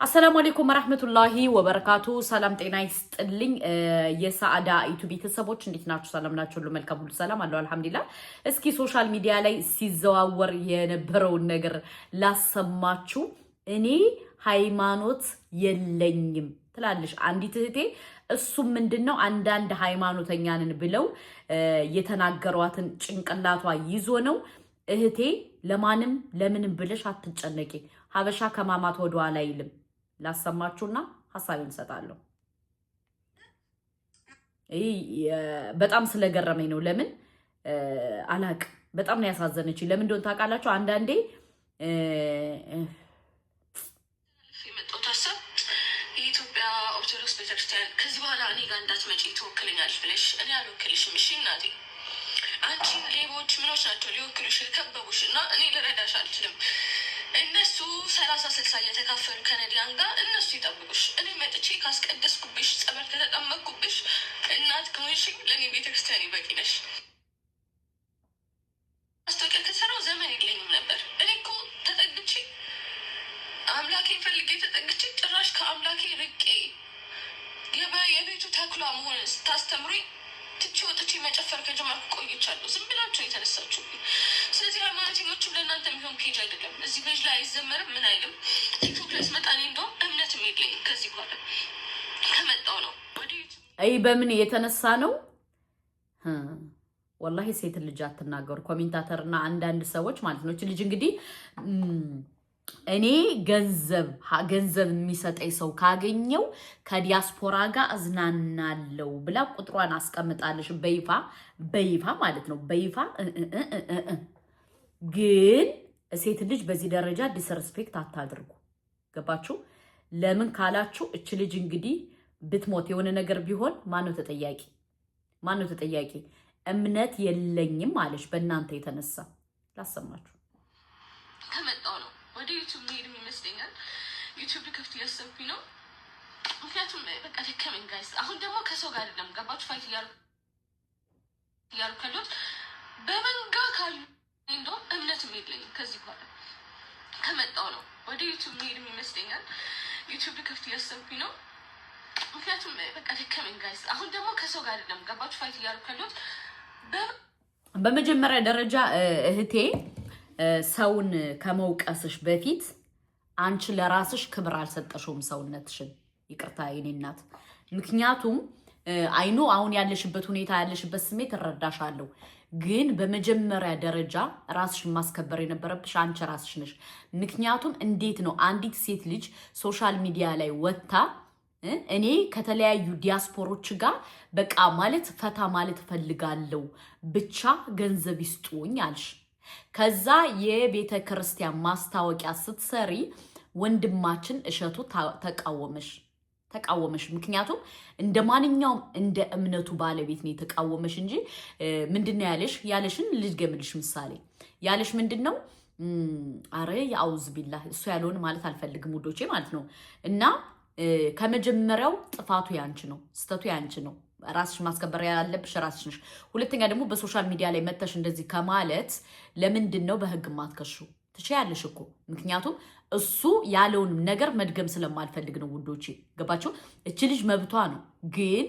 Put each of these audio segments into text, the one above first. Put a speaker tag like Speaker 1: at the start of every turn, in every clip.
Speaker 1: አሰላሙ አለይኩም ወራህመቱላሂ ወበረካቱ። ሰላም ጤና ይስጥልኝ። የሰዓዳ ዩቲዩብ ቤተሰቦች እንዴት ናችሁ? ሰላም ናችሁ? ሁሉ መልካም፣ ሁሉ ሰላም አለው አልሐምዱሊላህ። እስኪ ሶሻል ሚዲያ ላይ ሲዘዋወር የነበረውን ነገር ላሰማችሁ። እኔ ሃይማኖት የለኝም ትላለሽ አንዲት እህቴ። እሱም ምንድነው አንዳንድ ሃይማኖተኛንን ብለው የተናገሯትን ጭንቅላቷ ይዞ ነው። እህቴ ለማንም ለምንም ብለሽ አትጨነቂ። ሀበሻ ከማማት ወደ ኋላ አይልም። ላሰማችሁና ሐሳቤን እንሰጣለሁ። በጣም ስለገረመኝ ነው። ለምን አላቅ በጣም ነው ያሳዘነችኝ። ለምን እንደሆነ ታውቃላችሁ? አንዳንዴ
Speaker 2: የመጣው ሀሳብ የኢትዮጵያ ኦርቶዶክስ ቤተክርስቲያን ከዚህ በኋላ እኔ ጋር እንዳትመጪ ትወክልኛለሽ ብለሽ እኔ አልወክልሽም። እሺ እናቴ፣ አንቺ ሌቦች ምኖች ናቸው ሊወክሉሽ የከበቡሽ እና እኔ ልረዳሽ አልችልም። እነሱ 30-60 እየተካፈሉ ከነዲያን ጋር እነሱ ይጠብቁሽ። እኔ መጥቼ ካስቀደስኩብሽ፣ ጸበል ከተጠመቅኩብሽ፣ እናት ከሆንሽ ለእኔ ቤተክርስቲያን ይበቂ ነሽ። ማስታወቂያ ከሰራው ዘመን የለኝም ነበር። እኔ እኮ ተጠግቼ አምላኬን ፈልጌ ተጠግቼ ጭራሽ ከአምላኬ ርቄ የቤቱ ተኩላ መሆን ስታስተምሩኝ ትቼ ወጥቼ መጨፈር ከጀመርኩ ቆይቻለሁ። ዝም ብላችሁ የተነሳችሁብኝ። ስለዚህ ሃይማኖተኞቹም ለእናንተ የሚሆን ፔጅ አይደለም። እዚህ ፔጅ ላይ አይዘመርም፣ ምን አይልም። ቲክቶክ ላይ ስመጣ እኔ እንደውም እምነትም የለኝም። ከዚህ በኋላ ከመጣው ነው
Speaker 1: በምን የተነሳ ነው? ወላሂ ሴት ልጅ አትናገሩ። ኮሜንታተርና አንዳንድ ሰዎች ማለት ነው። እቺ ልጅ እንግዲህ እኔ ገንዘብ የሚሰጠኝ ሰው ካገኘው ከዲያስፖራ ጋር እዝናናለው ብላ ቁጥሯን አስቀምጣለሽ። በይፋ ማለት ነው። በይፋ ግን ሴት ልጅ በዚህ ደረጃ ዲስሬስፔክት አታድርጉ። ገባችሁ? ለምን ካላችሁ እች ልጅ እንግዲህ ብትሞት የሆነ ነገር ቢሆን ማነው ተጠያቂ? እምነት የለኝም አለሽ በእናንተ የተነሳ። ላሰማችሁ።
Speaker 2: ከመጣው ነው ወደ ዩቲዩብ መሄድ ይመስለኛል። ዩቲዩብ ልከፍት እያሰብኩኝ ነው። ምክንያቱም በቃ ደከመኝ ጋይስ። አሁን ደግሞ ከሰው ጋር አይደለም፣ ገባችሁ? ፋይት እያሉ ካሉት በመንጋ ካሉ እንደውም እምነትም የለኝም ከዚህ በኋላ። ከመጣው ነው ወደ ዩቲዩብ መሄድ ይመስለኛል። ዩቲዩብ ልከፍት እያሰብኩኝ ነው። ምክንያቱም በቃ ደከመኝ ጋይስ። አሁን ደግሞ ከሰው ጋር አይደለም፣ ገባችሁ? ፋይት እያሉ ካሉት
Speaker 1: በመጀመሪያ ደረጃ እህቴ ሰውን ከመውቀስሽ በፊት አንቺ ለራስሽ ክብር አልሰጠሽውም ሰውነትሽን። ይቅርታ የኔ እናት። ምክንያቱም አይኑ አሁን ያለሽበት ሁኔታ ያለሽበት ስሜት እረዳሻለሁ። ግን በመጀመሪያ ደረጃ ራስሽን ማስከበር የነበረብሽ አንቺ ራስሽ ነሽ። ምክንያቱም እንዴት ነው አንዲት ሴት ልጅ ሶሻል ሚዲያ ላይ ወጥታ እኔ ከተለያዩ ዲያስፖሮች ጋር በቃ ማለት ፈታ ማለት እፈልጋለሁ ብቻ ገንዘብ ይስጡኝ አልሽ። ከዛ የቤተ ክርስቲያን ማስታወቂያ ስትሰሪ ወንድማችን እሸቱ ተቃወመሽ። ምክንያቱም እንደ ማንኛውም እንደ እምነቱ ባለቤት ነው የተቃወመሽ እንጂ ምንድነው ያለሽን ልድገምልሽ። ምሳሌ ያለሽ ምንድነው? አረ ያውዝ ቢላህ እሱ ያለውን ማለት አልፈልግም ውዶቼ ማለት ነው። እና ከመጀመሪያው ጥፋቱ ያንቺ ነው፣ ስተቱ ያንቺ ነው። ራስሽ ማስከበር ያለብሽ ራስሽ ነሽ። ሁለተኛ ደግሞ በሶሻል ሚዲያ ላይ መተሽ እንደዚህ ከማለት ለምንድን ነው በህግ ማትከሹ? ትችያለሽ እኮ። ምክንያቱም እሱ ያለውን ነገር መድገም ስለማልፈልግ ነው ውዶቼ። ገባችሁ? እቺ ልጅ መብቷ ነው። ግን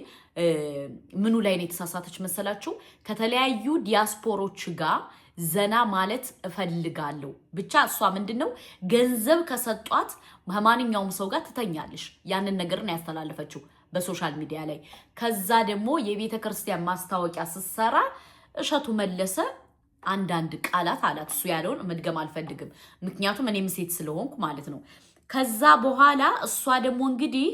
Speaker 1: ምኑ ላይ ነው የተሳሳተች መሰላችሁ? ከተለያዩ ዲያስፖሮች ጋር ዘና ማለት እፈልጋለሁ ብቻ። እሷ ምንድነው ገንዘብ ከሰጧት ከማንኛውም ሰው ጋር ትተኛለሽ። ያንን ነገር ነው ያስተላለፈችው በሶሻል ሚዲያ ላይ። ከዛ ደግሞ የቤተ ክርስቲያን ማስታወቂያ ስትሰራ እሸቱ መለሰ አንዳንድ ቃላት አላት። እሱ ያለውን መድገም አልፈልግም፣ ምክንያቱም እኔም ሴት ስለሆንኩ ማለት ነው። ከዛ በኋላ እሷ ደግሞ እንግዲህ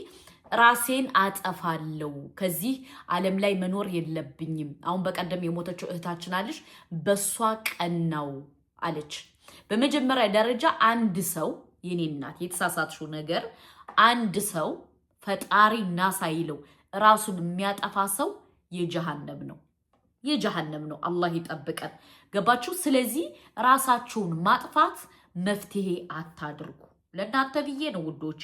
Speaker 1: ራሴን አጠፋለሁ፣ ከዚህ ዓለም ላይ መኖር የለብኝም። አሁን በቀደም የሞተችው እህታችን አለች፣ በሷ ቀናው አለች። በመጀመሪያ ደረጃ አንድ ሰው የኔ እናት የተሳሳትሽው ነገር አንድ ሰው ፈጣሪ ናሳይለው ራሱን የሚያጠፋ ሰው የጀሃነም ነው። አላህ ይጠብቀን። ገባችሁ? ስለዚህ ራሳችሁን ማጥፋት መፍትሄ አታድርጉ። ለእናንተ ብዬ ነው ውዶቼ።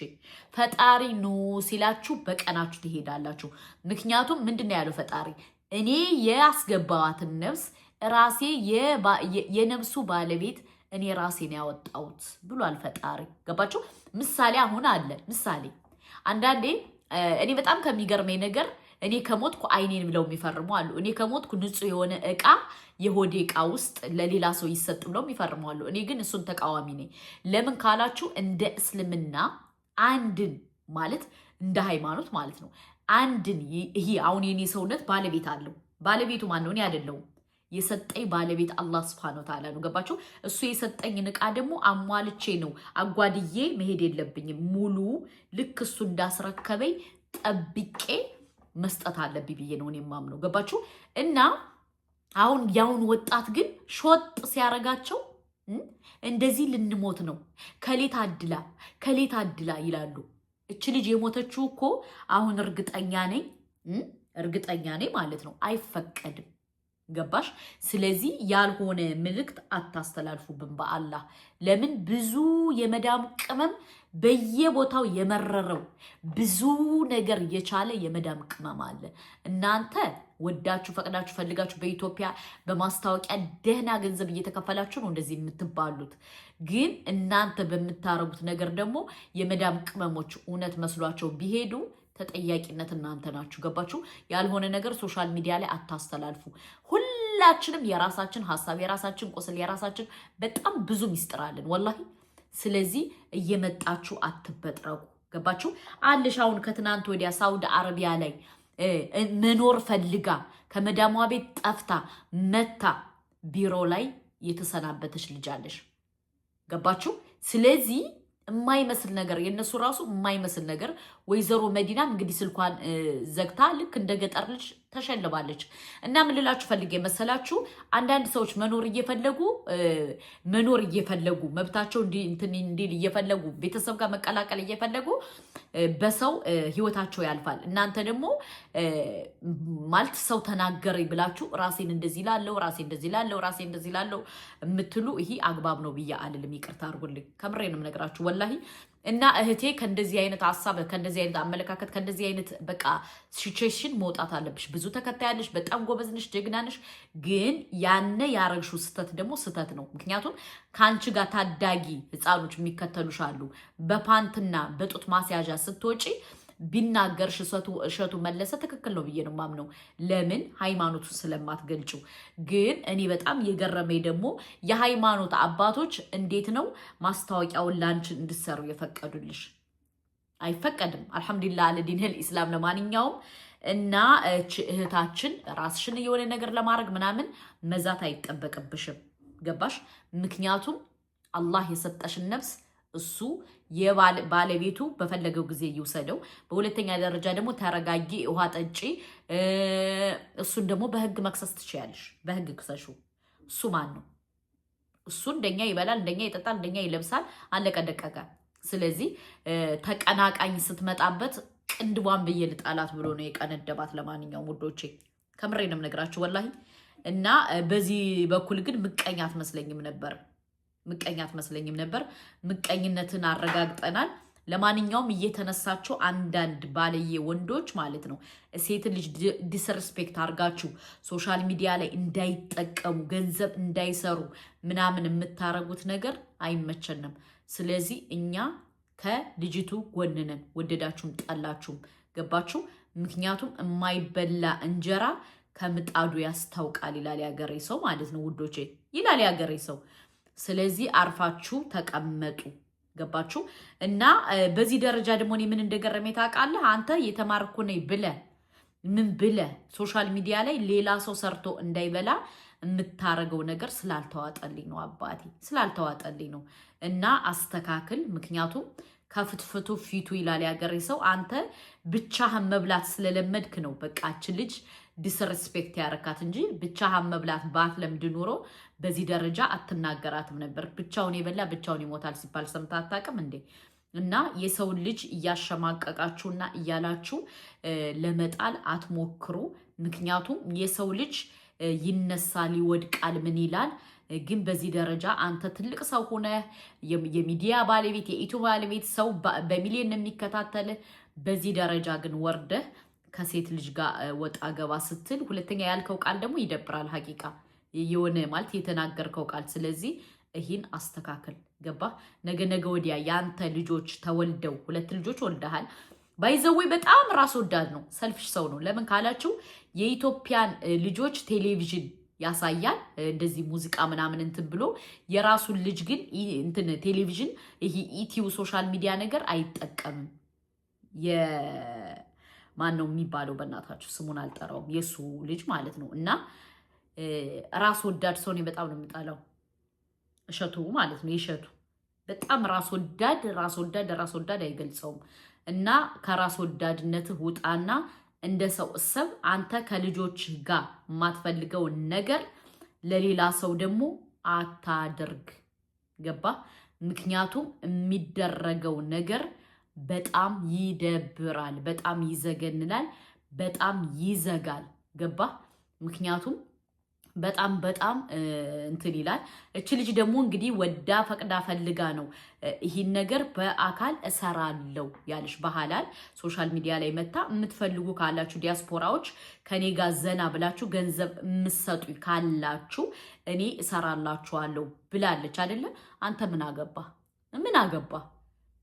Speaker 1: ፈጣሪ ኑ ሲላችሁ በቀናችሁ ትሄዳላችሁ። ምክንያቱም ምንድን ነው ያለው ፈጣሪ? እኔ ያስገባዋትን ነፍስ ራሴ የነፍሱ ባለቤት እኔ ራሴን ያወጣሁት ብሏል ፈጣሪ። ገባችሁ? ምሳሌ አሁን አለ ምሳሌ አንዳንዴ እኔ በጣም ከሚገርመኝ ነገር እኔ ከሞትኩ አይኔን ብለው የሚፈርሙ አሉ። እኔ ከሞትኩ ንጹህ የሆነ እቃ የሆዴ እቃ ውስጥ ለሌላ ሰው ይሰጥ ብለው የሚፈርሙ አሉ። እኔ ግን እሱን ተቃዋሚ ነኝ። ለምን ካላችሁ እንደ እስልምና አንድን ማለት እንደ ሃይማኖት ማለት ነው አንድን ይሄ አሁን የኔ ሰውነት ባለቤት አለው። ባለቤቱ ማን ነው? እኔ አይደለሁም። የሰጠኝ ባለቤት አላህ Subhanahu Wa Ta'ala ነው። ገባችሁ? እሱ የሰጠኝን እቃ ደግሞ አሟልቼ ነው አጓድዬ መሄድ የለብኝም። ሙሉ ልክ እሱ እንዳስረከበኝ ጠብቄ መስጠት አለብኝ ብዬ ነው እኔ የማምነው። ገባችሁ? እና አሁን ያውን ወጣት ግን ሾጥ ሲያረጋቸው እንደዚህ ልንሞት ነው ከሌት አድላ ይላሉ። እች ልጅ የሞተችው እኮ አሁን እርግጠኛ ነኝ ማለት ነው አይፈቀድም። ገባሽ? ስለዚህ ያልሆነ መልእክት አታስተላልፉብን በአላህ። ለምን ብዙ የመዳም ቅመም በየቦታው የመረረው ብዙ ነገር የቻለ የመዳም ቅመም አለ። እናንተ ወዳችሁ ፈቅዳችሁ ፈልጋችሁ በኢትዮጵያ በማስታወቂያ ደህና ገንዘብ እየተከፈላችሁ ነው እንደዚህ የምትባሉት። ግን እናንተ በምታረጉት ነገር ደግሞ የመዳም ቅመሞች እውነት መስሏቸው ቢሄዱ ተጠያቂነት እናንተ ናችሁ። ገባችሁ? ያልሆነ ነገር ሶሻል ሚዲያ ላይ አታስተላልፉ። ሁላችንም የራሳችን ሐሳብ፣ የራሳችን ቁስል፣ የራሳችን በጣም ብዙ ሚስጥር አለን ወላሂ። ስለዚህ እየመጣችሁ አትበጥረቁ። ገባችሁ? አልሽ አሁን ከትናንት ወዲያ ሳውዲ አረቢያ ላይ መኖር ፈልጋ ከመዳሟ ቤት ጠፍታ መታ ቢሮ ላይ የተሰናበተች ልጅ አለሽ። ገባችሁ? ስለዚህ የማይመስል ነገር የነሱ ራሱ የማይመስል ነገር ወይዘሮ መዲናም እንግዲህ ስልኳን ዘግታ ልክ እንደ ገጠር ልጅ ተሸልባለች። እና ምን ልላችሁ ፈልጌ መሰላችሁ አንዳንድ ሰዎች መኖር እየፈለጉ መብታቸው እንዲል እየፈለጉ ቤተሰብ ጋር መቀላቀል እየፈለጉ በሰው ህይወታቸው ያልፋል። እናንተ ደግሞ ማለት ሰው ተናገረኝ ብላችሁ ራሴን እንደዚህ ላለው የምትሉ ይሄ አግባብ ነው ብዬ አልልም። ይቅርታ አድርጉልኝ። ከምሬ ነው የምነግራችሁ ወላሂ። እና እህቴ ከእንደዚህ አይነት ሀሳብ ከእንደዚህ አይነት አመለካከት ከእንደዚህ አይነት በቃ ሲቹዌሽን መውጣት አለብሽ። ብዙ ተከታያለሽ፣ በጣም ጎበዝ ነሽ፣ ጀግና ነሽ። ግን ያነ ያረግሽው ስተት ደግሞ ስተት ነው። ምክንያቱም ከአንቺ ጋር ታዳጊ ህፃኖች የሚከተሉሽ አሉ። በፓንትና በጡት ማስያዣ ስትወጪ ቢናገርሽ እሸቱ መለሰ ትክክል ነው ብዬ ነው የማምነው። ለምን ሃይማኖቱ ስለማትገልጩ። ግን እኔ በጣም የገረመኝ ደግሞ የሃይማኖት አባቶች እንዴት ነው ማስታወቂያውን ላንቺ እንድትሰሩ የፈቀዱልሽ? አይፈቀድም። አልሐምዱሊላህ አለዲንል ኢስላም። ለማንኛውም እና እህታችን ራስሽን የሆነ ነገር ለማድረግ ምናምን መዛት አይጠበቅብሽም። ገባሽ? ምክንያቱም አላህ የሰጠሽን ነፍስ እሱ ባለቤቱ በፈለገው ጊዜ ይውሰደው። በሁለተኛ ደረጃ ደግሞ ተረጋጊ፣ ውሃ ጠጪ። እሱን ደግሞ በህግ መክሰስ ትችያለሽ። በህግ ክሰሹ። እሱ ማን ነው? እሱ እንደኛ ይበላል፣ እንደኛ ይጠጣል፣ እንደኛ ይለብሳል። አለቀ ደቀቀ። ስለዚህ ተቀናቃኝ ስትመጣበት ቅንድቧን ብዬ ልጣላት ብሎ ነው የቀነደባት። ለማንኛውም ውዶቼ ከምሬ ነው የምነግራችሁ ወላሂ። እና በዚህ በኩል ግን ምቀኛ አትመስለኝም ነበር። ምቀኝነትን አረጋግጠናል። ለማንኛውም እየተነሳችሁ አንዳንድ ባለየ ወንዶች ማለት ነው ሴት ልጅ ዲስሪስፔክት አድርጋችሁ ሶሻል ሚዲያ ላይ እንዳይጠቀሙ ገንዘብ እንዳይሰሩ ምናምን የምታረጉት ነገር አይመቸንም። ስለዚህ እኛ ከልጅቱ ጎንነን ወደዳችሁም ጠላችሁም። ገባችሁ? ምክንያቱም የማይበላ እንጀራ ከምጣዱ ያስታውቃል ይላል ያገሬ ሰው ማለት ነው ውዶቼ፣ ይላል ያገሬ ሰው። ስለዚህ አርፋችሁ ተቀመጡ። ገባችሁ? እና በዚህ ደረጃ ደግሞ እኔ ምን እንደገረመኝ ታውቃለህ? አንተ የተማርኩ ነኝ ብለህ ሶሻል ሚዲያ ላይ ሌላ ሰው ሰርቶ እንዳይበላ የምታረገው ነገር ስላልተዋጠልኝ ነው አባቴ፣ ስላልተዋጠልኝ ነው። እና አስተካክል። ምክንያቱም ከፍትፍቱ ፊቱ ይላል ያገሬ ሰው። አንተ ብቻህን መብላት ስለለመድክ ነው በቃች ልጅ ዲስሪስፔክት ያረካት እንጂ ብቻህን መብላት ባትለምድ ኖሮ በዚህ ደረጃ አትናገራትም ነበር። ብቻውን የበላ ብቻውን ይሞታል ሲባል ሰምተህ አታውቅም እንዴ? እና የሰውን ልጅ እያሸማቀቃችሁና እያላችሁ ለመጣል አትሞክሩ። ምክንያቱም የሰው ልጅ ይነሳል፣ ይወድቃል፣ ምን ይላል። ግን በዚህ ደረጃ አንተ ትልቅ ሰው ሆነ የሚዲያ ባለቤት የኢትዮ ባለቤት ሰው በሚሊዮን የሚከታተል በዚህ ደረጃ ግን ወርደህ ከሴት ልጅ ጋር ወጣ ገባ ስትል፣ ሁለተኛ ያልከው ቃል ደግሞ ይደብራል። ሀቂቃ የሆነ ማለት የተናገርከው ቃል። ስለዚህ ይህን አስተካክል። ገባ ነገ ወዲያ ያንተ ልጆች ተወልደው 2 ልጆች ወልደሃል ባይዘው በጣም ራስ ወዳድ ነው ሰልፍሽ ሰው ነው ለምን ካላችሁ የኢትዮጵያን ልጆች ቴሌቪዥን ያሳያል እንደዚህ ሙዚቃ ምናምን እንትን ብሎ የራሱን ልጅ ግን እንትን ቴሌቪዥን ይሄ ኢቲዩ ሶሻል ሚዲያ ነገር አይጠቀምም የማን ነው የሚባለው በእናታችሁ ስሙን አልጠራውም የሱ ልጅ ማለት ነው እና ራስ ወዳድ ሰው ነው በጣም ነው የሚጣለው እሸቱ ማለት ነው የሸቱ በጣም ራስ ወዳድ አይገልጸውም እና ከራስ ወዳድነትህ ውጣና እንደ ሰው እሰብ አንተ ከልጆች ጋር ማትፈልገው ነገር ለሌላ ሰው ደግሞ አታድርግ ገባ ምክንያቱም የሚደረገው ነገር በጣም ይደብራል በጣም ይዘገንናል በጣም ይዘጋል ገባ ምክንያቱም በጣም እንትን ይላል እቺ ልጅ ደግሞ እንግዲህ ወዳ ፈቅዳ ፈልጋ ነው ይሄን ነገር በአካል እሰራለው ያለሽ በሐላል ሶሻል ሚዲያ ላይ መታ የምትፈልጉ ካላችሁ ዲያስፖራዎች ከኔ ጋር ዘና ብላችሁ ገንዘብ የምትሰጡ ካላችሁ እኔ እሰራላችኋለሁ ብላለች አይደለ አንተ ምን አገባ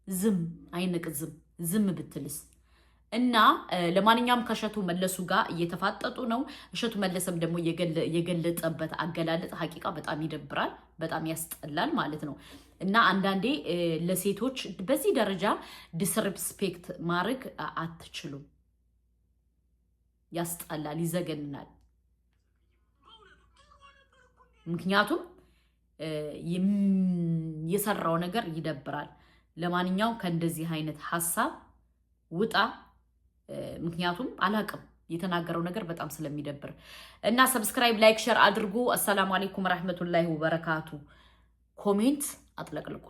Speaker 1: ዝም አይንቅ ዝም ብትልስ እና ለማንኛውም ከእሸቱ መለሱ ጋር እየተፋጠጡ ነው እሸቱ መለሰም ደግሞ የገለጠበት አገላለጥ ሐቂቃ በጣም ይደብራል በጣም ያስጠላል ማለት ነው እና አንዳንዴ ለሴቶች በዚህ ደረጃ ዲስሪስፔክት ማድረግ አትችሉም ያስጠላል ይዘገንናል ምክንያቱም የሰራው ነገር ይደብራል ለማንኛውም ከእንደዚህ አይነት ሐሳብ ውጣ ምክንያቱም አላቅም የተናገረው ነገር በጣም ስለሚደብር እና ሰብስክራይብ ላይክ ሼር አድርጉ አሰላሙ አለይኩም ወራህመቱላሂ ወበረካቱ ኮሜንት አጥለቅልቁ